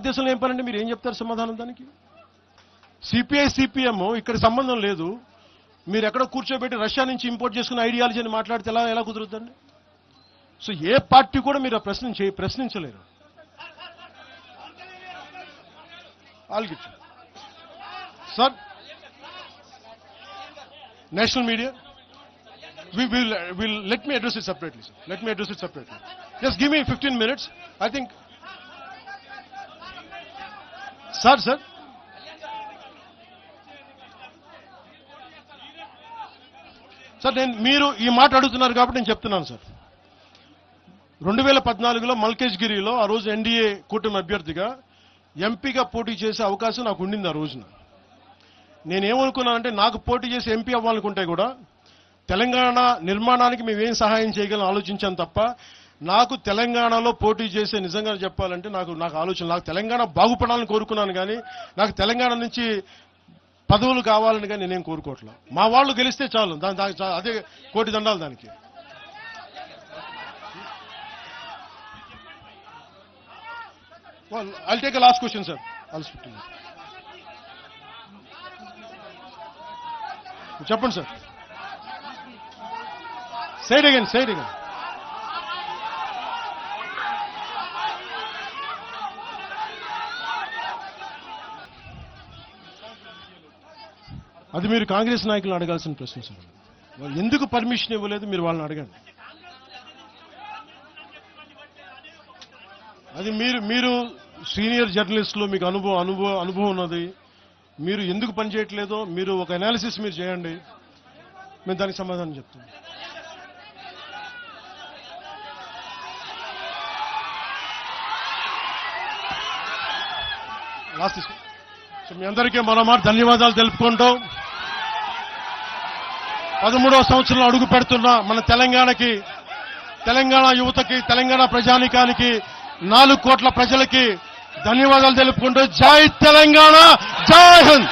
దేశంలో ఏం పనండి? మీరు ఏం చెప్తారు సమాధానం దానికి? సిపిఐ సిపిఎం ఇక్కడ సంబంధం లేదు. మీరు ఎక్కడ కూర్చోబెట్టి రష్యా నుంచి ఇంపోర్ట్ చేసుకున్న ఐడియాలజీ అని మాట్లాడితే ఎలా కుదురుతుందండి? సో ఏ పార్టీ కూడా మీరు ప్రశ్నించలేరు. ఆల్గిచ్చు sir, national media will let me address it separately, sir. Let me address it separately. Just give me 15 minutes. I think, sir. Sir, మీరు ఈ మాట అడుగుతున్నారు కాబట్టి నేను చెప్తున్నాను సార్. 2014లో మల్కేజ్గిరిలో ఆ రోజు ఎన్డీఏ కూటమి అభ్యర్థిగా ఎంపీగా పోటీ చేసే అవకాశం నాకు ఉండింది. ఆ రోజున నేనేమనుకున్నానంటే, నాకు పోటీ చేసి ఎంపీ అవ్వాలనుకుంటే కూడా తెలంగాణ నిర్మాణానికి మేమేం సహాయం చేయగలం ఆలోచించాను తప్ప, నాకు తెలంగాణలో పోటీ చేసే, నిజంగా చెప్పాలంటే నాకు ఆలోచన, నాకు తెలంగాణ బాగుపడాలని కోరుకున్నాను కానీ నాకు తెలంగాణ నుంచి పదవులు కావాలని కానీ నేనేం కోరుకోవట్లా. మా వాళ్ళు గెలిస్తే చాలు, అదే కోటి దండాలు దానికి. I'll take a last question, sir. I'll speak to you. చెప్పండి సార్. Say it again. అది మీరు కాంగ్రెస్ నాయకులను అడగాల్సిన ప్రశ్న సార్. వాళ్ళు ఎందుకు పర్మిషన్ ఇవ్వలేదు మీరు వాళ్ళని అడగండి. అది మీరు సీనియర్ జర్నలిస్టులు, మీకు అనుభవం ఉన్నది. మీరు ఎందుకు పనిచేయట్లేదో మీరు ఒక అనాలిసిస్ మీరు చేయండి, మేము దానికి సమాధానం చెప్తాం. లాస్ట్ సో మీ అందరికీ మరోమారు ధన్యవాదాలు తెలుపుకుంటాం. 13వ సంవత్సరంలో అడుగు పెడుతున్న మన తెలంగాణకి, తెలంగాణ యువతకి, తెలంగాణ ప్రజానీకానికి, 4 కోట్ల ప్రజలకి ధన్యవాదాలు తెలుపుకుంటూ జై తెలంగాణ, జై హింద్.